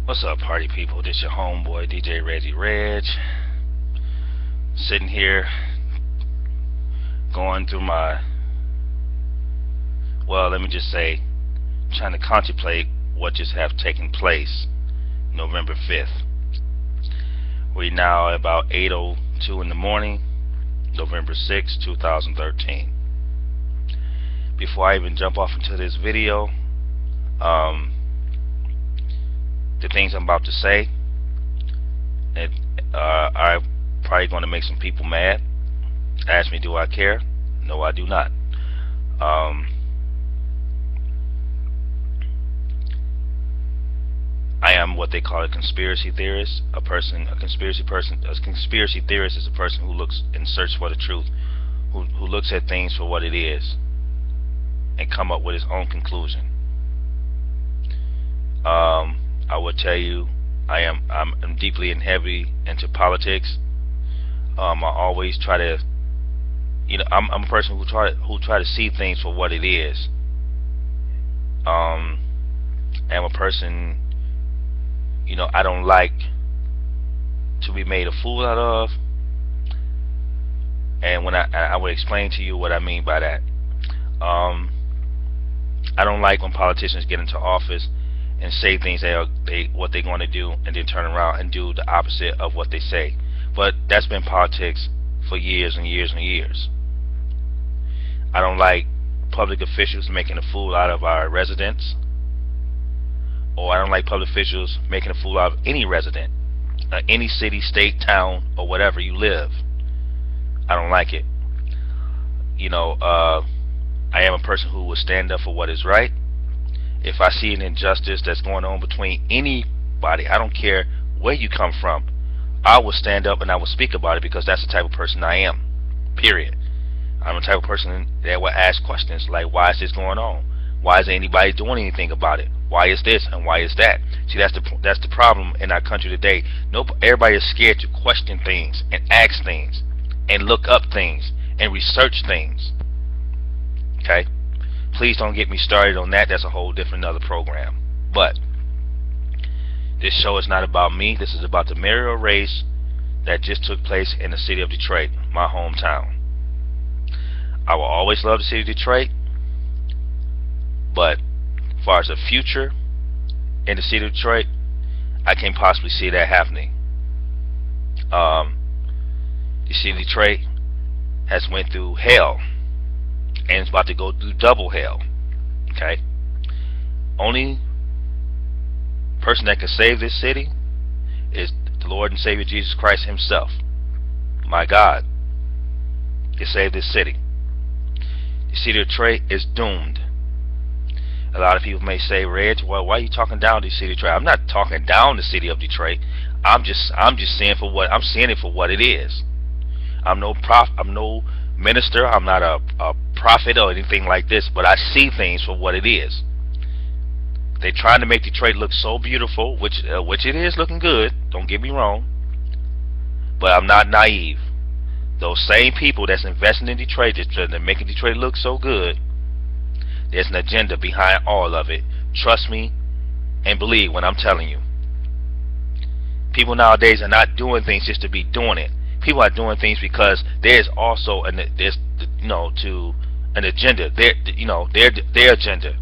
What's up, party people? This your homeboy DJ Reggie Reg, sitting here going through my, let me just say, trying to contemplate what just have taken place November 5th. We now at about 8:02 in the morning, November 6th, 2013. Before I even jump off into this video, the things I'm about to say, are probably going to make some people mad. Ask me, do I care? No, I do not. I am what they call a conspiracy theorist. A conspiracy theorist is a person who looks in search for the truth, who looks at things for what it is, and come up with his own conclusion. I would tell you, I'm deeply and heavy into politics. I always try to, I'm a person who try to see things for what it is. I'm a person, I don't like to be made a fool out of. And when I will explain to you what I mean by that. I don't like when politicians get into office and say things what they're going to do, and then turn around and do the opposite of what they say. But that's been politics for years and years and years. I don't like public officials making a fool out of our residents, or I don't like public officials making a fool out of any resident, any city, state, town, or whatever you live. I don't like it. I am a person who will stand up for what is right. If I see an injustice that's going on between anybody, I don't care where you come from, I will stand up and I will speak about it, because that's the type of person I am. Period. I'm the type of person that will ask questions like, why is this going on? Why isn't anybody doing anything about it? Why is this and why is that? See, that's the problem in our country today. Everybody is scared to question things and ask things and look up things and research things. Okay? Please don't get me started on that. That's a whole different other program. But this show is not about me. This is about the Mayoral race that just took place in the city of Detroit, my hometown. I will always love the city of Detroit, but as far as the future in the city of Detroit, I can't possibly see that happening. The city of Detroit has went through hell, and it's about to go through double hell. Okay? Only person that can save this city is the Lord and Savior Jesus Christ himself. My God can save this city. The city of Detroit is doomed. A lot of people may say, Reg, well, why are you talking down the city of Detroit? I'm not talking down the city of Detroit. I'm just seeing it for what it is. I'm no minister. I'm not a prophet or anything like this, but I see things for what it is. They're trying to make Detroit look so beautiful, which it is looking good. Don't get me wrong, but I'm not naive. Those same people that's investing in Detroit, that's making Detroit look so good, there's an agenda behind all of it. Trust me and believe when I'm telling you. People nowadays are not doing things just to be doing it. People are doing things because there's also an agenda. Their agenda.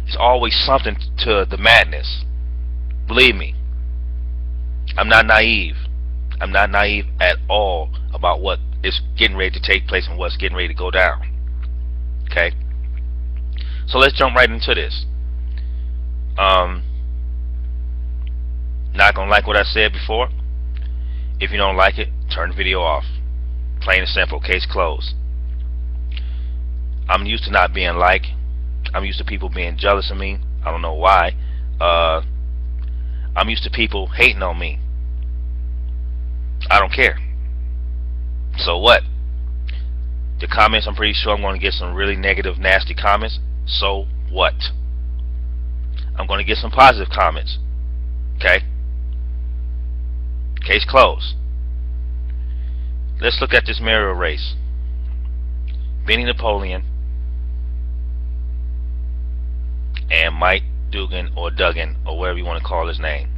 It's always something to the madness. Believe me, I'm not naive. I'm not naive at all about what is getting ready to take place and what's getting ready to go down. Okay? So let's jump right into this. Not gonna like what I said before. If you don't like it, turn the video off. Plain and simple. Case closed. I'm used to not being liked. I'm used to people being jealous of me. I don't know why. I'm used to people hating on me. I don't care. So what? The comments, I'm pretty sure I'm going to get some really negative, nasty comments. So what? I'm going to get some positive comments. Okay? Case closed. Let's look at this mayoral race. Benny Napoleon and Mike Dugan or Duggan or whatever you want to call his name.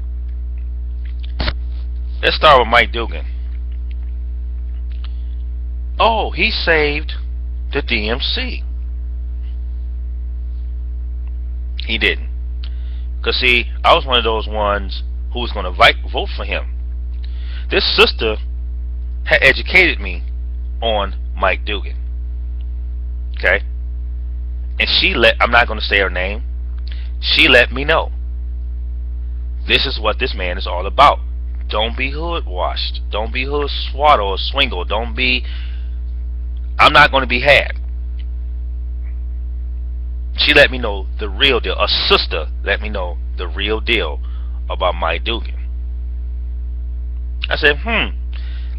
Let's start with Mike Dugan. Oh, he saved the DMC. He didn't. Because see, I was one of those ones who was going to vote for him. This sister had educated me on Mike Dugan. Okay? And I'm not going to say her name, she let me know. This is what this man is all about. Don't be hood washed. Don't be hood swaddle or swingle. I'm not going to be had. She let me know the real deal. A sister let me know the real deal about Mike Dugan. I said,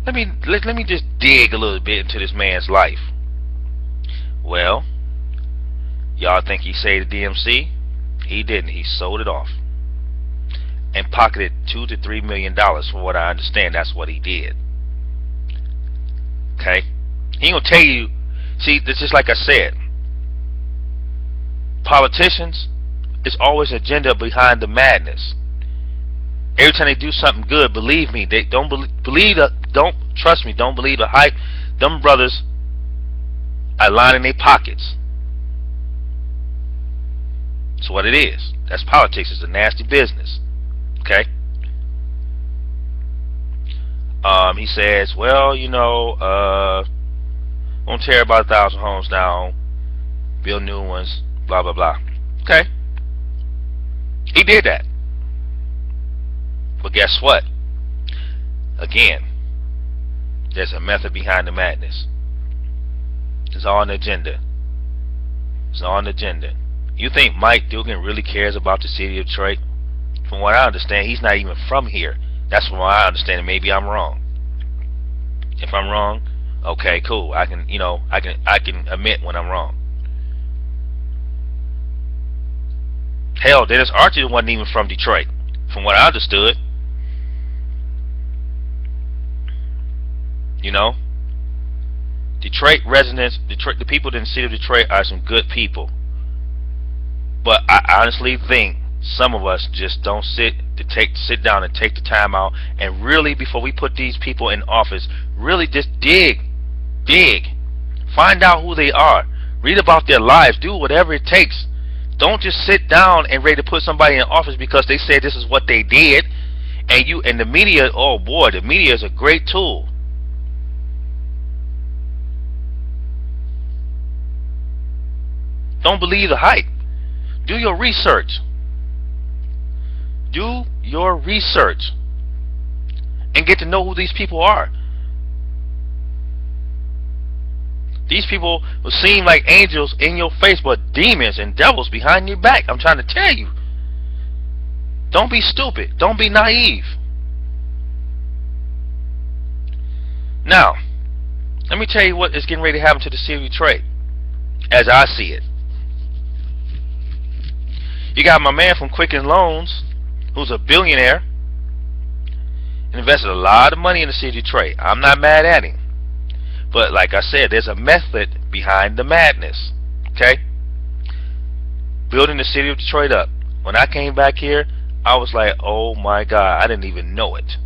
let me just dig a little bit into this man's life. Well, y'all think he saved the DMC? He didn't. He sold it off and pocketed $2 to $3 million. From what I understand, that's what he did. Okay, he ain't gonna tell you. See, this is like I said. Politicians, it's always agenda behind the madness. Every time they do something good, believe me, they don't trust me. Don't believe the hype. Them brothers are lining their pockets. That's what it is. That's politics. It's a nasty business. Okay. He says, well, won't tear about 1,000 homes down, build new ones, blah blah blah. Okay. He did that. But guess what? Again, there's a method behind the madness. It's all an agenda. It's all an agenda. You think Mike Dugan really cares about the city of Detroit? From what I understand, he's not even from here. That's from what I understand. Maybe I'm wrong. If I'm wrong, okay, cool. I can admit when I'm wrong. Hell, Dennis Archer wasn't even from Detroit, from what I understood. Detroit residents, the people in the city of Detroit are some good people. But I honestly think some of us just don't sit down and take the time out and really, before we put these people in office, really just dig, find out who they are, read about their lives, do whatever it takes. Don't just sit down and ready to put somebody in office because they said this is what they did, and the media. Oh boy, the media is a great tool. Don't believe the hype. Do your research. Do your research and get to know who these people are. These people will seem like angels in your face, but demons and devils behind your back. I'm trying to tell you. Don't be stupid. Don't be naive. Now, let me tell you what is getting ready to happen to the city of Detroit as I see it. You got my man from Quicken Loans, who's a billionaire, invested a lot of money in the city of Detroit. I'm not mad at him. But like I said, there's a method behind the madness. Okay? Building the city of Detroit up. When I came back here, I was like, oh my God, I didn't even know it.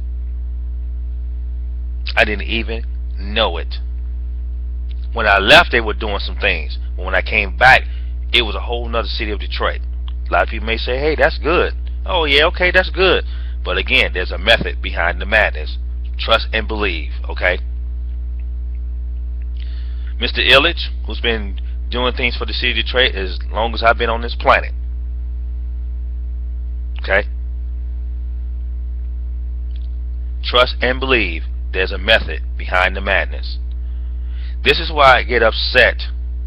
I didn't even know it. When I left, they were doing some things. But when I came back, it was a whole nother city of Detroit. A lot of people may say, hey, that's good. Oh yeah, okay, that's good. But again, there's a method behind the madness. Trust and believe, okay? Mr. Illich, who's been doing things for the city of Detroit as long as I've been on this planet. Okay? Trust and believe there's a method behind the madness. This is why I get upset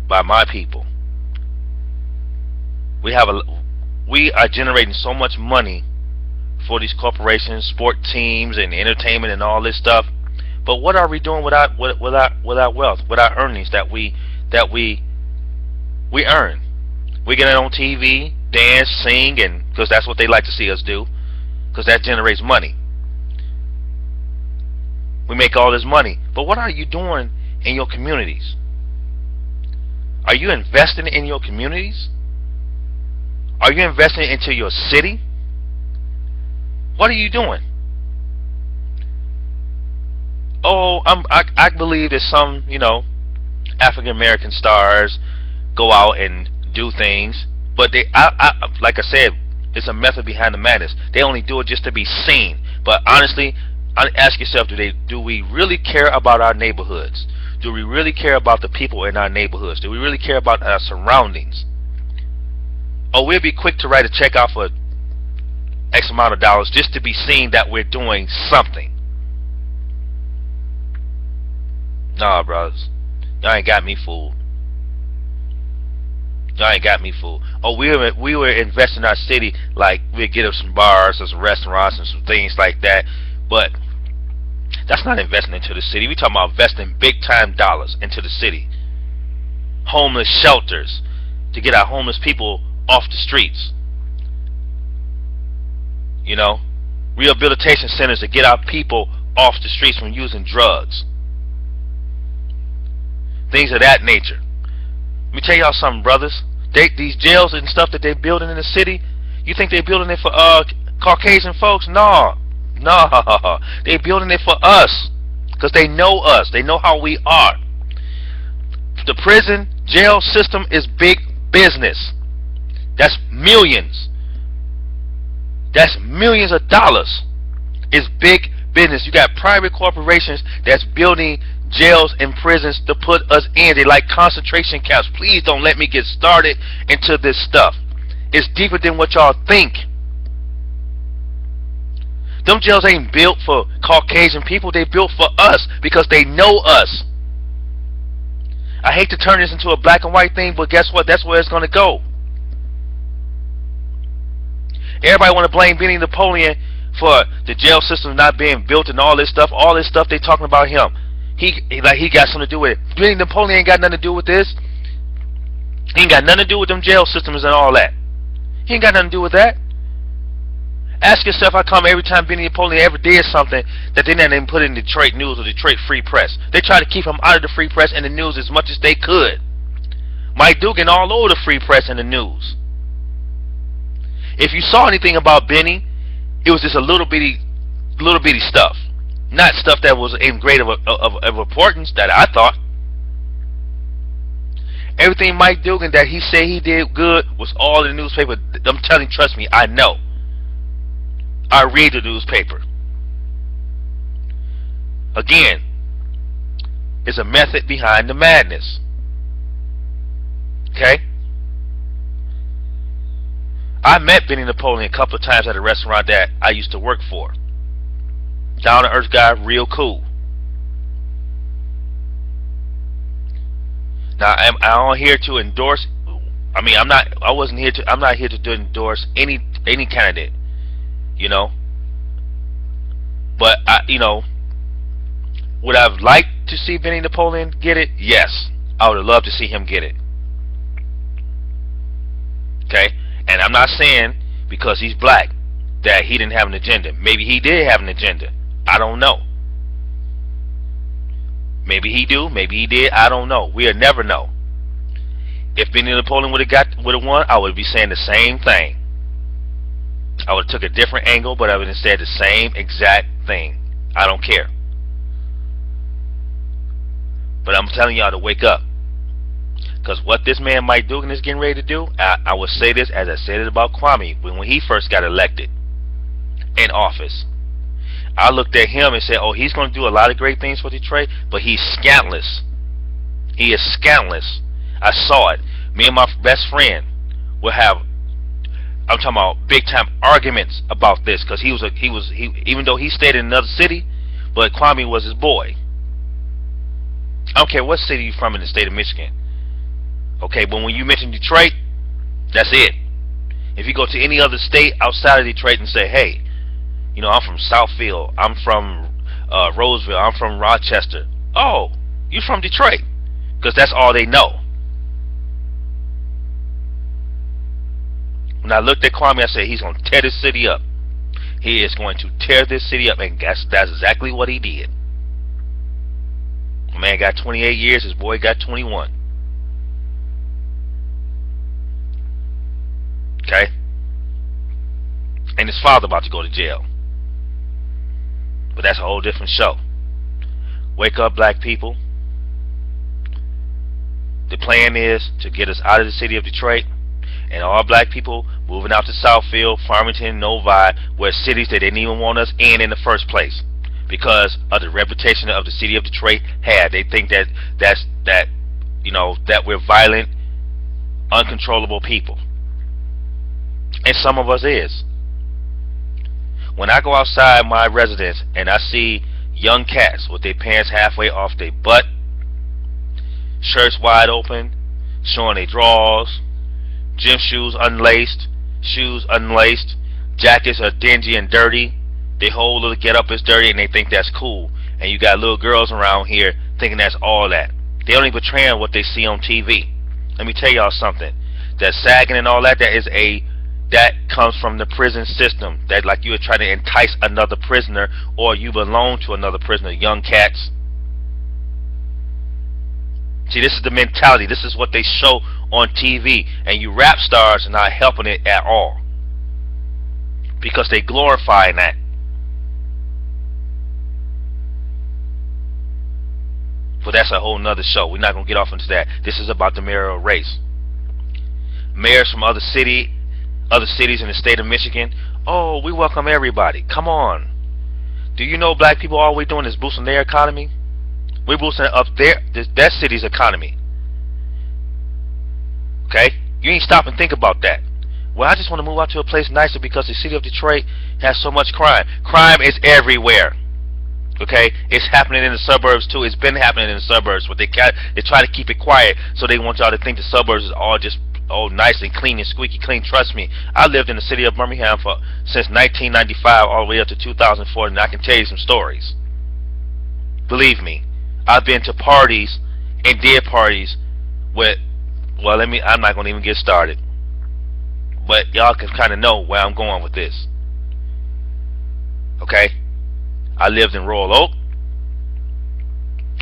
by my people. We are generating so much money for these corporations, sport teams, and entertainment and all this stuff. But what are we doing with our wealth, with our earnings that we earn? We get it on TV, dance, sing, and because that's what they like to see us do, because that generates money. We make all this money, but what are you doing in your communities? Are you investing in your communities? Are you investing into your city? What are you doing? Oh, I believe that some, African American stars go out and do things, but like I said, it's a method behind the madness. They only do it just to be seen. But honestly, ask yourself: do we really care about our neighborhoods? Do we really care about the people in our neighborhoods? Do we really care about our surroundings? Or we'll be quick to write a check out for X amount of dollars just to be seen that we're doing something. Nah, brothers, y'all ain't got me fooled. Y'all ain't got me fooled. Oh, we were investing in our city, like we'd get us some bars or some restaurants and some things like that. But that's not investing into the city. We talking about investing big time dollars into the city. Homeless shelters to get our homeless people off the streets. Rehabilitation centers to get our people off the streets from using drugs. Things of that nature. Let me tell y'all something, brothers. These jails and stuff that they're building in the city, you think they're building it for Caucasian folks? No. They're building it for us, because they know us. They know how we are. The prison jail system is big business. That's millions. That's millions of dollars. It's big business. You got private corporations that's building jails and prisons to put us in. They like concentration camps. Please don't let me get started into this stuff. It's deeper than what y'all think. Them jails ain't built for Caucasian people. They built for us because they know us. I hate to turn this into a black and white thing, but guess what? That's where it's going to go. Everybody want to blame Benny Napoleon for the jail system not being built and all this stuff. All this stuff they talking about him. He got something to do with it. Benny Napoleon ain't got nothing to do with this. He ain't got nothing to do with them jail systems and all that. He ain't got nothing to do with that. Ask yourself how come every time Benny Napoleon ever did something that they didn't even put in Detroit News or Detroit Free Press. They tried to keep him out of the Free Press and the news as much as they could. Mike Dugan all over the Free Press and the news. If you saw anything about Benny, it was just a little bitty stuff. Not stuff that was in great of importance that I thought. Everything Mike Dugan that he said he did good was all in the newspaper. I'm telling you, trust me, I know. I read the newspaper. Again, it's a method behind the madness. Okay? I met Benny Napoleon a couple of times at a restaurant that I used to work for. Down to earth guy, real cool. Now I'm not here to endorse. I'm not here to endorse any candidate. But would I have liked to see Benny Napoleon get it? Yes, I would have loved to see him get it. Okay, and I'm not saying because he's black that he didn't have an agenda. Maybe he did have an agenda. I don't know. Maybe he do. Maybe he did. I don't know. We'll never know. If Benny Napoleon would have won, I would be saying the same thing. I would have took a different angle, but I would have said the same exact thing. I don't care. But I'm telling y'all to wake up. Because what this man Mike Dugan is getting ready to do, I will say this as I said it about Kwame when he first got elected in office. I looked at him and said, oh, he's going to do a lot of great things for Detroit, but he's scandalous. He is scandalous. I saw it. Me and my best friend will have, I'm talking about big time arguments about this, because he even though he stayed in another city, but Kwame was his boy. I don't care what city you're from in the state of Michigan. Okay, but when you mention Detroit, that's it. If you go to any other state outside of Detroit and say, hey, I'm from Southfield, I'm from Roseville, I'm from Rochester. Oh, you're from Detroit, because that's all they know. When I looked at Kwame, I said, he's going to tear this city up. He is going to tear this city up, and that's exactly what he did. The man got 28 years, his boy got 21. Okay? And his father about to go to jail. But that's a whole different show. Wake up, black people. The plan is to get us out of the city of Detroit, and all black people moving out to Southfield, Farmington, Novi, where cities that didn't even want us in the first place, because of the reputation of the city of Detroit had. They think that that we're violent, uncontrollable people, and some of us is. When I go outside my residence and I see young cats with their pants halfway off their butt, shirts wide open, showing their drawers, gym shoes unlaced, jackets are dingy and dirty, their whole little get up is dirty, and they think that's cool. And you got little girls around here thinking that's all that. They only portraying what they see on TV. Let me tell y'all something. That sagging and all that, that comes from the prison system. That like you are trying to entice another prisoner, or you belong to another prisoner, young cats. See, this is the mentality. This is what they show on TV. And you rap stars are not helping it at all, because they glorify that. But that's a whole nother show. We're not going to get off into that. This is about the mayoral race. Mayors from other cities in the state of Michigan, oh, we welcome everybody. Come on. Do you know black people, all we're doing is boosting their economy? We're boosting up that city's economy. Okay? You ain't stop and think about that. Well, I just want to move out to a place nicer because the city of Detroit has so much crime. Crime is everywhere. Okay? It's happening in the suburbs too. It's been happening in the suburbs, but they try to keep it quiet, so they want y'all to think the suburbs is all just nice and clean and squeaky clean. Trust me, I lived in the city of Birmingham since 1995 all the way up to 2004, and I can tell you some stories. Believe me, I've been to parties and did parties with, well, I'm not going to even get started, but y'all can kind of know where I'm going with this. Okay? I lived in Royal Oak.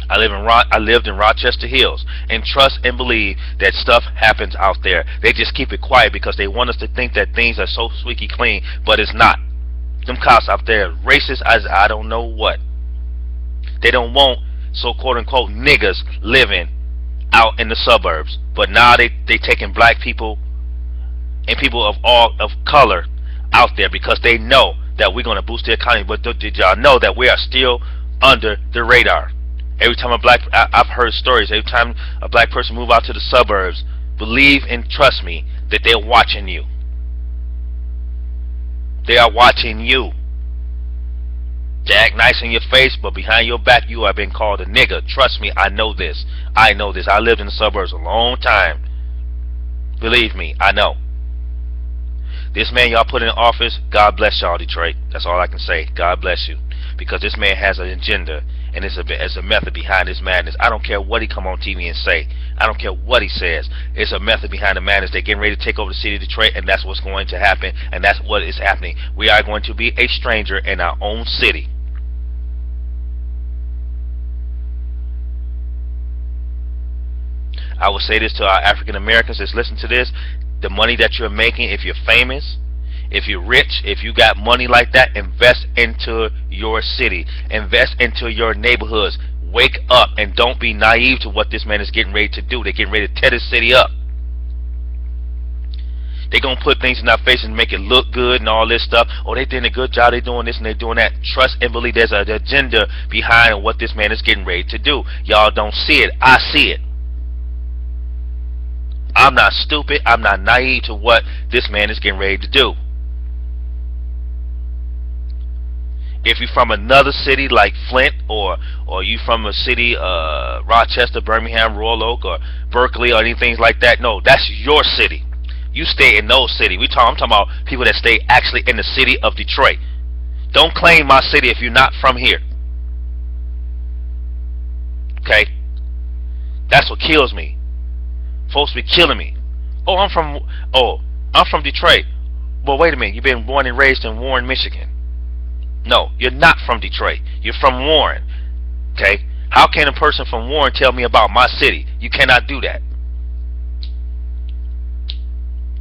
I lived in Rochester Hills, and trust and believe that stuff happens out there. They just keep it quiet because they want us to think that things are so squeaky clean, but it's not. Them cops out there racist as I don't know what. They don't want so quote unquote niggas living out in the suburbs, but now they taking black people and people of color out there because they know that we're going to boost the economy. But did y'all know that we are still under the radar? Every time I've heard stories, every time a black person move out to the suburbs, believe and trust me that they're watching you. They are watching you. They act nice in your face, but behind your back you have been called a nigga. Trust me, I know this. I lived in the suburbs a long time. Believe me, I know. This man y'all put in office, God bless y'all, Detroit. That's all I can say. God bless you. Because this man has an agenda, and it's a method behind his madness. I don't care what he come on TV and say. I don't care what he says. It's a method behind the madness. They're getting ready to take over the city of Detroit, and that's what's going to happen, and that's what is happening. We are going to be a stranger in our own city. I will say this to our African Americans that's listening to this. The money that you're making, if you're famous, if you're rich, if you got money like that, invest into your city. Invest into your neighborhoods. Wake up and don't be naive to what this man is getting ready to do. They're getting ready to tear this city up. They're going to put things in our face and make it look good and all this stuff. Oh, they did a good job. They're doing this and they're doing that. Trust and believe there's an agenda behind what this man is getting ready to do. Y'all don't see it. I see it. I'm not stupid. I'm not naive to what this man is getting ready to do. If you're from another city like Flint, or you from a city, Rochester, Birmingham, Royal Oak, or Berkeley, or anything like that, no, that's your city. You stay in those cities. I'm talking about people that stay actually in the city of Detroit. Don't claim my city if you're not from here. Okay? That's what kills me. Folks be killing me. I'm from Detroit. Well, wait a minute. You've been born and raised in Warren, Michigan. No, you're not from Detroit. You're from Warren. Okay? How can a person from Warren tell me about my city? You cannot do that.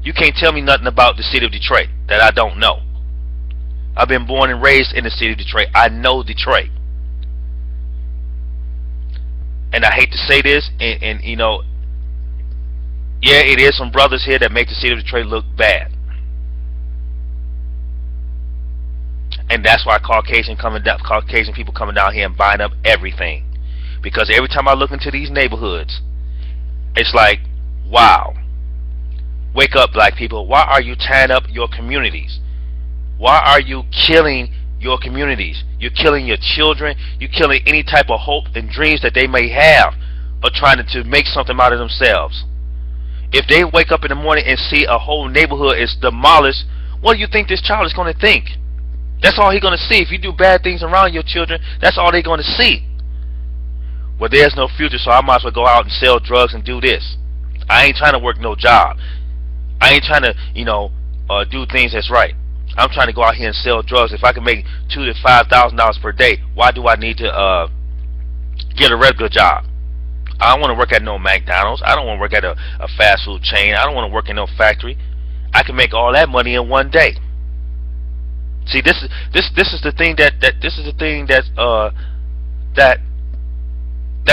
You can't tell me nothing about the city of Detroit that I don't know. I've been born and raised in the city of Detroit. I know Detroit. And I hate to say this, and you know, yeah, it is some brothers here that make the city of Detroit look bad. And that's why Caucasian people coming down here and buying up everything. Because every time I look into these neighborhoods, it's like, wow. Wake up, black people. Why are you tearing up your communities? Why are you killing your communities? You're killing your children. You're killing any type of hope and dreams that they may have, or trying to make something out of themselves. If they wake up in the morning and see a whole neighborhood is demolished, what do you think this child is going to think? That's all he's going to see. If you do bad things around your children, that's all they're going to see. Well, there's no future, so I might as well go out and sell drugs and do this. I ain't trying to work no job. I ain't trying to, do things that's right. I'm trying to go out here and sell drugs. If I can make $2,000 to $5,000 per day, why do I need to get a regular job? I don't want to work at no McDonald's. I don't want to work at a fast food chain. I don't want to work in no factory. I can make all that money in one day. See, this is the thing that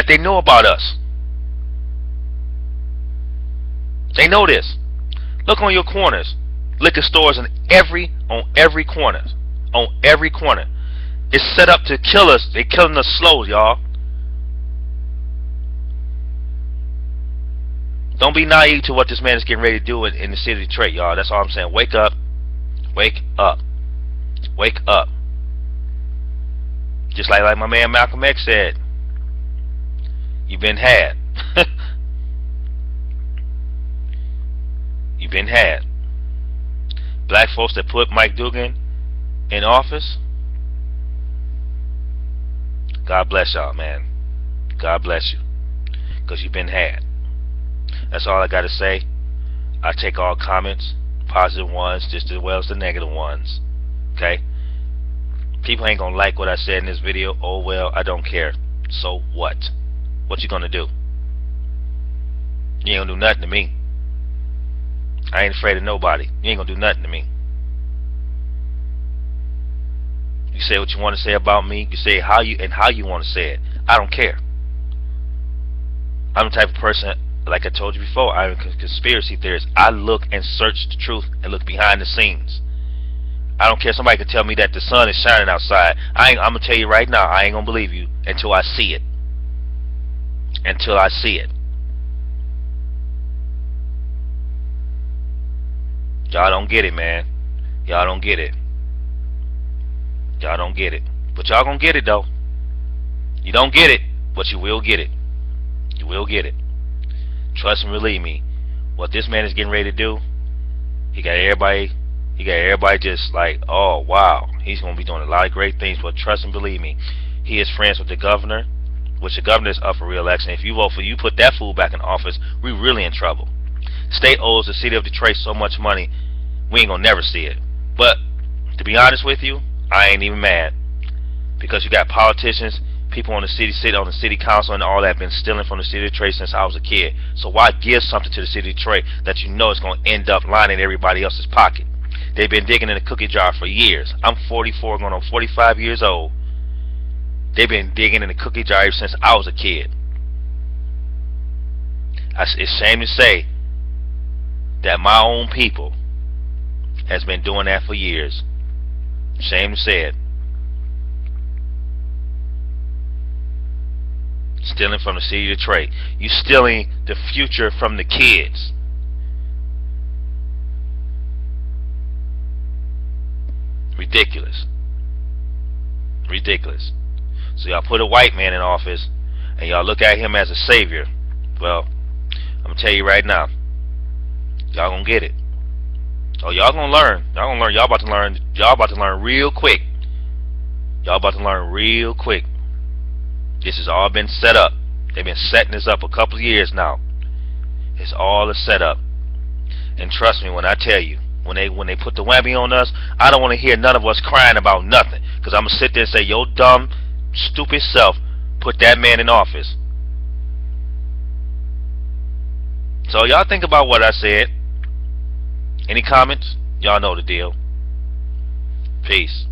they know about us. They know this. Look on your corners. Liquor stores on every corner. On every corner. It's set up to kill us. They're killing us slow, y'all. Don't be naive to what this man is getting ready to do in the city of Detroit, y'all. That's all I'm saying. Wake up. Wake up. Wake up. Just like my man Malcolm X said. You've been had. You've been had. Black folks that put Mike Dugan in office, God bless y'all, man. God bless you. Because you've been had. That's all I got to say. I take all comments, positive ones just as well as the negative ones. Okay? People ain't going to like what I said in this video. Oh, well, I don't care. So what? What you going to do? You ain't going to do nothing to me. I ain't afraid of nobody. You ain't going to do nothing to me. You say what you want to say about me. You say how you want to say it. I don't care. I'm the type of person, like I told you before, I'm a conspiracy theorist. I look and search the truth and look behind the scenes. I don't care if somebody can tell me that the sun is shining outside. I'm going to tell you right now, I ain't going to believe you until I see it. Until I see it. Y'all don't get it, man. Y'all don't get it. Y'all don't get it. But y'all gonna get it, though. You don't get it, but you will get it. You will get it. Trust and believe me. What this man is getting ready to do, he got everybody just like, oh, wow. He's gonna be doing a lot of great things, but trust and believe me, he is friends with the governor, which the governor is up for re-election. If you vote for, you put that fool back in office, we really in trouble. State owes the city of Detroit so much money, we ain't gonna never see it. But to be honest with you, I ain't even mad, because you got politicians, people on the city council and all that been stealing from the city of Detroit since I was a kid. So why give something to the city of Detroit that you know is gonna end up lining everybody else's pocket? They've been digging in the cookie jar for years. I'm 44, going on 45 years old. They've been digging in the cookie jar ever since I was a kid. It's a shame to say that my own people has been doing that for years. Shame to say it. Stealing from the city of Detroit. You stealing the future from the kids. Ridiculous. Ridiculous. So y'all put a white man in office and y'all look at him as a savior. Well, I'm gonna tell you right now, y'all gonna get it. Oh, y'all gonna learn. Y'all gonna learn. Y'all about to learn. Y'all about to learn real quick. Y'all about to learn real quick. This has all been set up. They've been setting this up a couple of years now. It's all a setup. And trust me when I tell you, when they put the whammy on us, I don't want to hear none of us crying about nothing. Because I'm gonna sit there and say, your dumb, stupid self put that man in office. So y'all think about what I said. Any comments? Y'all know the deal. Peace.